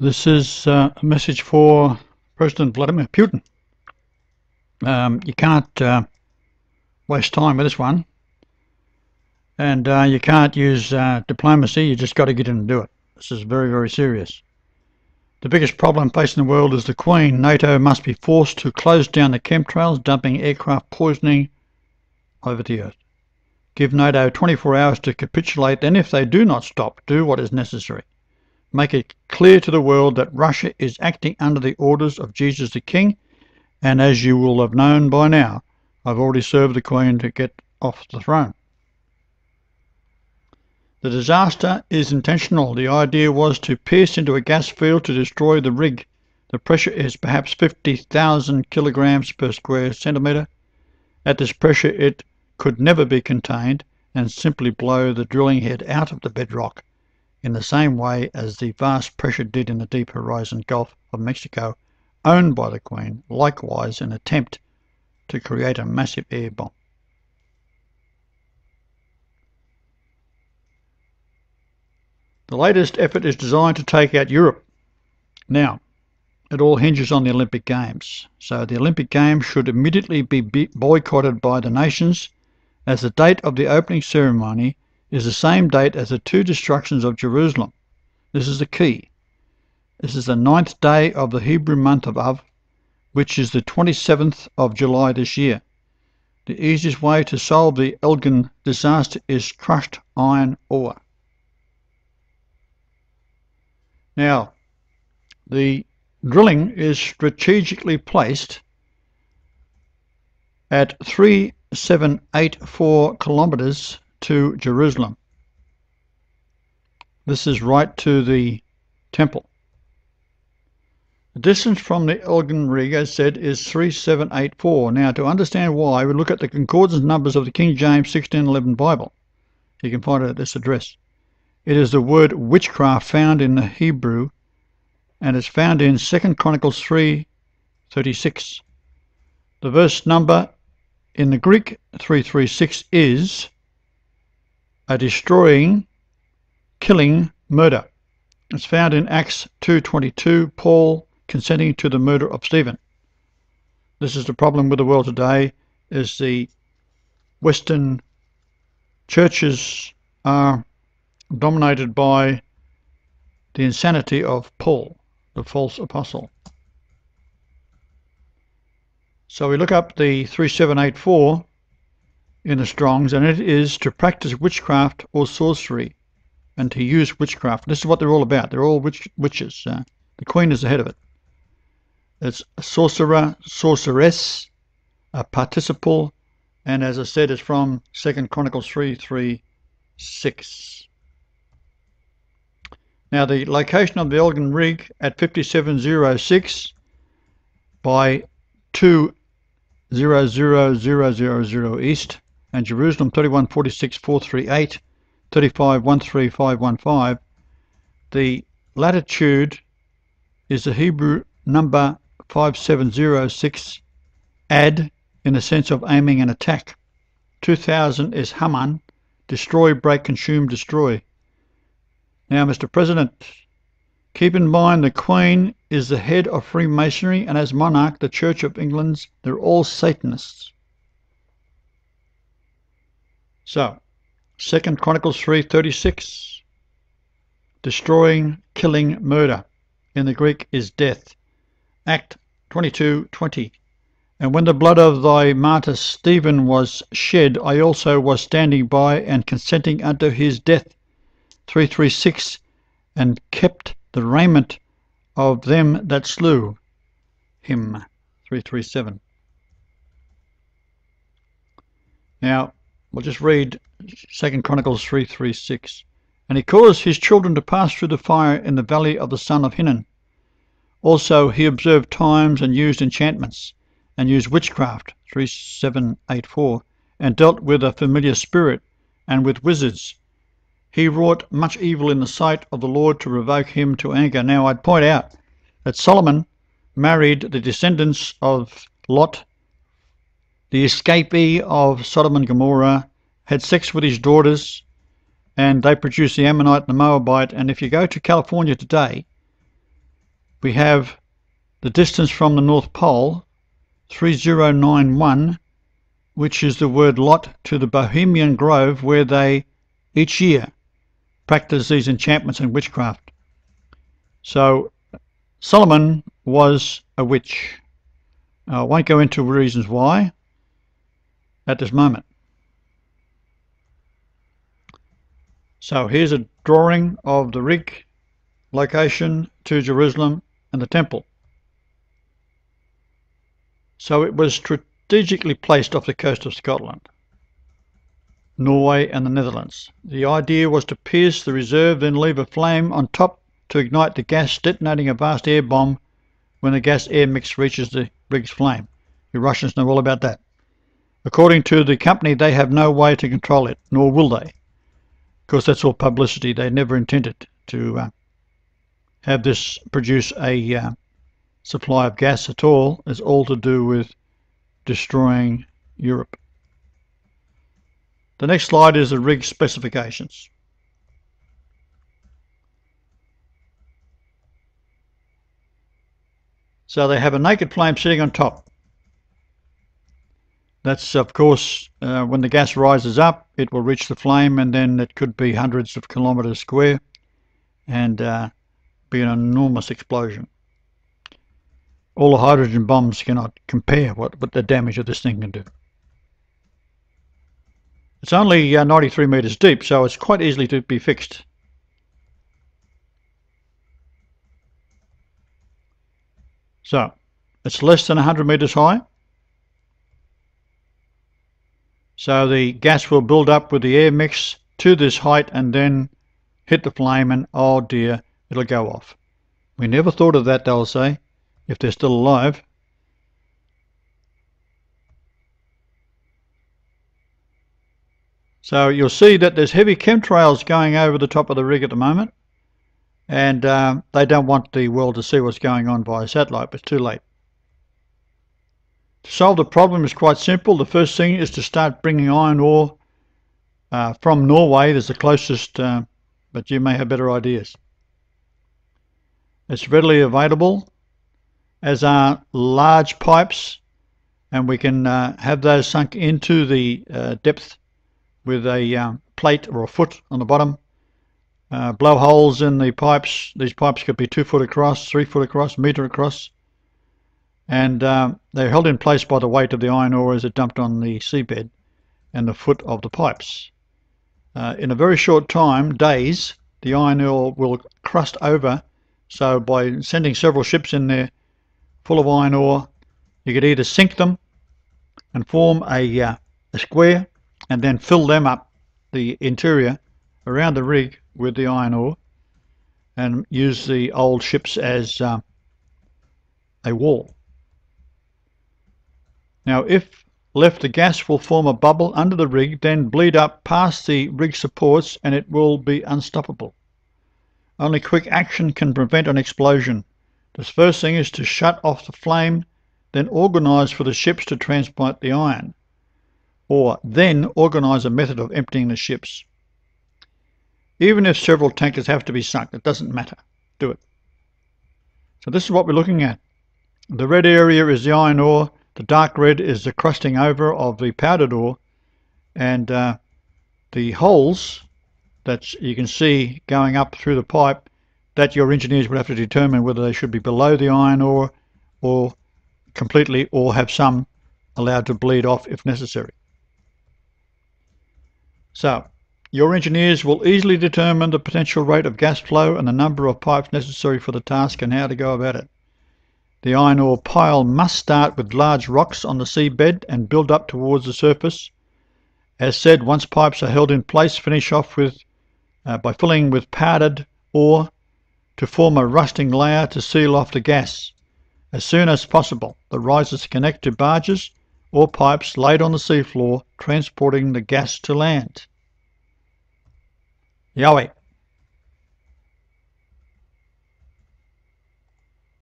This is a message for President Vladimir Putin. You can't waste time with this one, and you can't use diplomacy. You just got to get in and do it. This is very, very serious. The biggest problem facing the world is the Queen. NATO must be forced to close down the chemtrails, dumping aircraft poisoning over the earth. Give NATO 24 hours to capitulate, then if they do not stop, do what is necessary. Make it clear to the world that Russia is acting under the orders of Jesus the King, and as you will have known by now, I've already served the Queen to get off the throne. The disaster is intentional. The idea was to pierce into a gas field to destroy the rig. The pressure is perhaps 50,000 kilograms per square centimetre. At this pressure it could never be contained and simply blow the drilling head out of the bedrock, in the same way as the vast pressure did in the Deep Horizon Gulf of Mexico, owned by the Queen, likewise an attempt to create a massive air bomb. The latest effort is designed to take out Europe. Now, it all hinges on the Olympic Games. So the Olympic Games should immediately be boycotted by the nations, as the date of the opening ceremony is the same date as the two destructions of Jerusalem. This is the key. This is the 9th day of the Hebrew month of Av, which is the 27th of July this year. The easiest way to solve the Elgin disaster is crushed iron ore. Now, the drilling is strategically placed at 3784 kilometers to Jerusalem. This is right to the temple. The distance from the Elgin rig, as said, is 3784. Now, to understand why, we look at the concordance numbers of the King James 1611 Bible. You can find it at this address. It is the word witchcraft found in the Hebrew, and it's found in 2 Chronicles 3:36. The verse number in the Greek 336 is a destroying, killing, murder. It's found in Acts 2:22, Paul consenting to the murder of Stephen. This is the problem with the world today, is the Western churches are dominated by the insanity of Paul, the false apostle. So we look up the 3784 in the Strongs, and it is to practice witchcraft or sorcery, and to use witchcraft. This is what they're all about. They're all witches. The Queen is the head of it. It's a sorcerer, sorceress, a participle, and as I said, it's from 2 Chronicles 3:36. Now, the location of the Elgin rig at 5706 by 200000 east, and Jerusalem 3146438, 3513515. The latitude is the Hebrew number 5706, add, in the sense of aiming an attack. 2000 is Haman, destroy, break, consume, destroy. Now, Mr. President, keep in mind the Queen is the head of Freemasonry, and as monarch, the Church of England's, they're all Satanists. So, 2 Chronicles 3:36, destroying, killing, murder. In the Greek is death. Act 22:20. And when the blood of thy martyr Stephen was shed, I also was standing by and consenting unto his death. 336, and kept the raiment of them that slew him. 337. Now, we'll just read 2 Chronicles 3:36. And he caused his children to pass through the fire in the valley of the son of Hinnom. Also he observed times and used enchantments, and used witchcraft, 3784, and dealt with a familiar spirit, and with wizards. He wrought much evil in the sight of the Lord to provoke him to anger. Now, I'd point out that Solomon married the descendants of Lot, the escapee of Sodom and Gomorrah, had sex with his daughters, and they produced the Ammonite and the Moabite. And if you go to California today, we have the distance from the North Pole, 3091, which is the word lot, to the Bohemian Grove, where they each year practice these enchantments and witchcraft. So Solomon was a witch. I won't go into reasons why at this moment. So here's a drawing of the rig location to Jerusalem and the temple. So it was strategically placed off the coast of Scotland, Norway and the Netherlands. The idea was to pierce the reserve, then leave a flame on top to ignite the gas, detonating a vast air bomb when the gas air mix reaches the rig's flame. The Russians know all about that. According to the company, they have no way to control it, nor will they. Of course, that's all publicity. They never intended to have this produce a supply of gas at all. It's all to do with destroying Europe. The next slide is the rig specifications. So they have a naked flame sitting on top. That's, of course, when the gas rises up, it will reach the flame, and then it could be hundreds of kilometres square and be an enormous explosion. All the hydrogen bombs cannot compare what the damage that this thing can do. It's only 93 metres deep, so it's quite easily to be fixed. So it's less than 100 metres high. So the gas will build up with the air mix to this height and then hit the flame, and oh dear, it'll go off. We never thought of that, they'll say, if they're still alive. So you'll see that there's heavy chemtrails going over the top of the rig at the moment, and they don't want the world to see what's going on via satellite, but it's too late. To solve the problem is quite simple. The first thing is to start bringing iron ore from Norway. There's the closest, but you may have better ideas. It's readily available, as are large pipes, and we can have those sunk into the depth with a plate or a foot on the bottom. Blow holes in the pipes. These pipes could be 2 foot across, 3 foot across, metre across, and they're held in place by the weight of the iron ore as it dumped on the seabed and the foot of the pipes. In a very short time, days, the iron ore will crust over. So by sending several ships in there full of iron ore, you could either sink them and form a square and then fill them up, the interior around the rig, with the iron ore, and use the old ships as a wall. Now if left, the gas will form a bubble under the rig, then bleed up past the rig supports, and it will be unstoppable. Only quick action can prevent an explosion. The first thing is to shut off the flame, then organise for the ships to transport the iron, or then organise a method of emptying the ships. Even if several tankers have to be sunk, it doesn't matter. Do it. So this is what we're looking at. The red area is the iron ore, the dark red is the crusting over of the powdered ore, and the holes that you can see going up through the pipe, that your engineers would have to determine whether they should be below the iron ore or completely, or have some allowed to bleed off if necessary. So your engineers will easily determine the potential rate of gas flow and the number of pipes necessary for the task and how to go about it. The iron ore pile must start with large rocks on the seabed and build up towards the surface. As said, once pipes are held in place, finish off with by filling with powdered ore to form a rusting layer to seal off the gas. As soon as possible, the risers connect to barges or pipes laid on the seafloor, transporting the gas to land. Yahweh.